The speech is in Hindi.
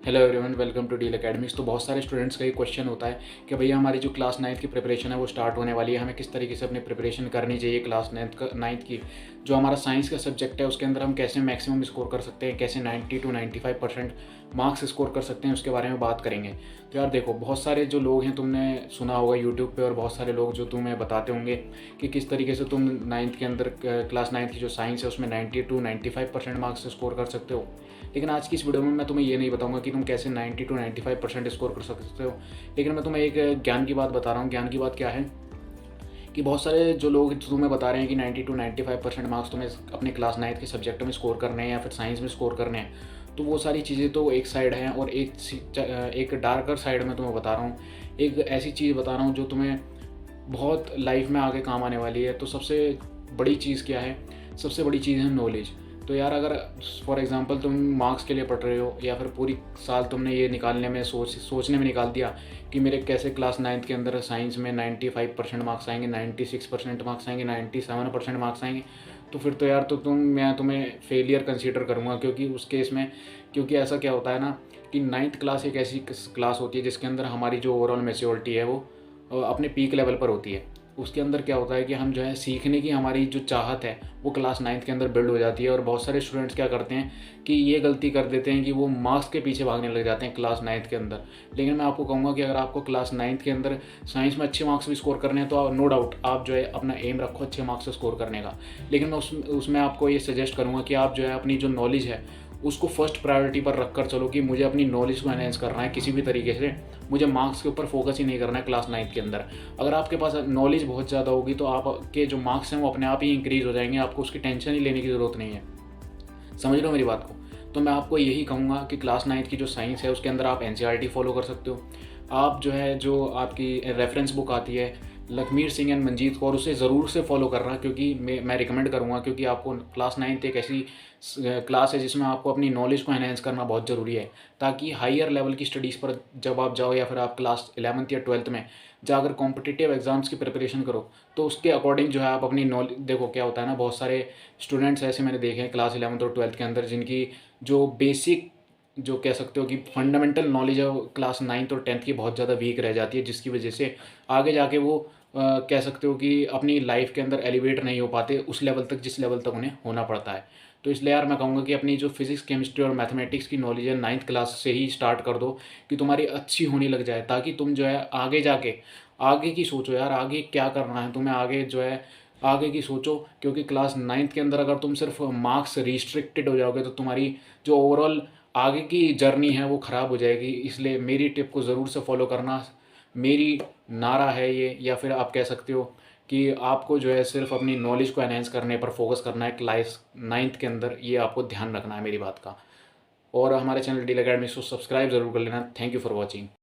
Hello everyone, welcome to deal academics. तो बहुत सारे स्टूडेंट्स का ये क्वेश्चन होता है कि भैया हमारी जो क्लास नाइन्थ की प्रिपरेशन है वो स्टार्ट होने वाली है, हमें किस तरीके से अपनी प्रिपरेशन करनी चाहिए। क्लास नाइन्थ की जो हमारा साइंस का सब्जेक्ट है उसके अंदर हम कैसे मैक्सिमम स्कोर कर सकते हैं, कैसे 90 to 95% मार्क्स स्कोर कर सकते हैं, उसके बारे में बात करेंगे। तो यार देखो, बहुत सारे जो लोग हैं, तुमने सुना होगा यूट्यूब पे, और बहुत सारे लोग जो तुम्हें बताते होंगे कि किस तरीके से तुम नाइन्थ के अंदर क्लास नाइन्थ की जो साइंस है उसमें 90 to 95% मार्क्स स्कोर कर सकते हो। लेकिन आज की इस वीडियो में मैं तुम्हें ये नहीं बताऊंगा कि तुम कैसे 90 to 95% स्कोर कर सकते हो। लेकिन मैं तुम्हें एक ज्ञान की बात बता रहा हूँ। ज्ञान की बात क्या है कि बहुत सारे जो लोग तुम्हें बता रहे हैं कि 90 to 95% मार्क्स तुम्हें अपने क्लास नाइन्थ के सब्जेक्ट में स्कोर करने हैं या फिर साइंस में स्कोर करने हैं, तो वो सारी चीज़ें तो एक साइड हैं, और एक डार्कर साइड में तुम्हें बता रहा हूँ। एक ऐसी चीज़ बता रहा हूँ जो तुम्हें बहुत लाइफ में आगे काम आने वाली है। तो सबसे बड़ी चीज़ क्या है? सबसे बड़ी चीज़ है नॉलेज। तो यार, अगर फॉर एग्ज़ाम्पल तुम मार्क्स के लिए पढ़ रहे हो, या फिर पूरी साल तुमने ये निकालने में सोचने में निकाल दिया कि मेरे कैसे क्लास नाइन्थ के अंदर साइंस में 95% मार्क्स आएंगे, 96% मार्क्स आएंगे, 97% मार्क्स आएंगे, तो फिर तो यार मैं तुम्हें फेलियर कंसीडर करूँगा। क्योंकि उस केस में, क्योंकि ऐसा क्या होता है ना कि नाइन्थ क्लास एक ऐसी क्लास होती है जिसके अंदर हमारी जो ओवरऑल मैच्योरिटी है वो अपने पीक लेवल पर होती है। उसके अंदर क्या होता है कि हम जो है सीखने की हमारी जो चाहत है वो क्लास नाइन्थ के अंदर बिल्ड हो जाती है। और बहुत सारे स्टूडेंट्स क्या करते हैं कि ये गलती कर देते हैं कि वो मार्क्स के पीछे भागने लग जाते हैं क्लास नाइन्थ के अंदर। लेकिन मैं आपको कहूँगा कि अगर आपको क्लास नाइन्थ के अंदर साइंस में अच्छे मार्क्स भी स्कोर करने हैं तो नो डाउट आप जो है अपना एम रखो अच्छे मार्क्स स्कोर करने का। लेकिन मैं उसमें आपको ये सजेस्ट करूँगा कि आप जो है अपनी जो नॉलेज है उसको फर्स्ट प्रायोरिटी पर रख कर चलो कि मुझे अपनी नॉलेज को एनहेंस करना है किसी भी तरीके से। मुझे मार्क्स के ऊपर फोकस ही नहीं करना है क्लास नाइन्थ के अंदर। अगर आपके पास नॉलेज बहुत ज़्यादा होगी तो आपके जो मार्क्स हैं वो अपने आप ही इंक्रीज़ हो जाएंगे, आपको उसकी टेंशन ही लेने की ज़रूरत नहीं है। समझ रहे हो मेरी बात को? तो मैं आपको यही कहूँगा कि क्लास नाइन्थ की जो साइंस है उसके अंदर आप एनसीईआरटी फॉलो कर सकते हो। आप जो है, जो आपकी रेफरेंस बुक आती है लखमीर सिंह एंड मंजीत कौर, उसे ज़रूर से फॉलो करना, क्योंकि मैं रिकमेंड करूँगा। क्योंकि आपको क्लास नाइन्थ एक ऐसी क्लास है जिसमें आपको अपनी नॉलेज को एनहेंस करना बहुत ज़रूरी है, ताकि हायर लेवल की स्टडीज़ पर जब आप जाओ, या फिर आप क्लास 11th या 12th में जाकर कॉम्पिटिटिव एग्ज़ाम्स की प्रिपरेशन करो, तो उसके अकॉर्डिंग जो है आप अपनी नॉलेज। देखो क्या होता है ना, बहुत सारे स्टूडेंट्स ऐसे मैंने देखे हैं क्लास 11th और 12th के अंदर जिनकी जो बेसिक, जो कह सकते हो कि फंडामेंटल नॉलेज है वो क्लास 9th और 10th की बहुत ज़्यादा वीक रह जाती है, जिसकी वजह से आगे जाके वो कह सकते हो कि अपनी लाइफ के अंदर एलिवेट नहीं हो पाते उस लेवल तक जिस लेवल तक उन्हें होना पड़ता है। तो इसलिए यार मैं कहूँगा कि अपनी जो फिज़िक्स केमिस्ट्री और मैथमेटिक्स की नॉलेज है 9th क्लास से ही स्टार्ट कर दो, कि तुम्हारी अच्छी होने लग जाए, ताकि तुम जो है आगे जाके आगे की सोचो यार, आगे क्या करना है तुम्हें, आगे जो है आगे की सोचो। क्योंकि क्लास 9th के अंदर अगर तुम सिर्फ मार्क्स रिस्ट्रिक्टेड हो जाओगे तो तुम्हारी जो ओवरऑल आगे की जर्नी है वो ख़राब हो जाएगी। इसलिए मेरी टिप को ज़रूर से फॉलो करना। मेरी नारा है ये, या फिर आप कह सकते हो कि आपको जो है सिर्फ अपनी नॉलेज को एनहेंस करने पर फोकस करना है क्लास 9th के अंदर। ये आपको ध्यान रखना है मेरी बात का। और हमारे चैनल डील अकेडमी को सब्सक्राइब ज़रूर कर लेना। Thank you for watching.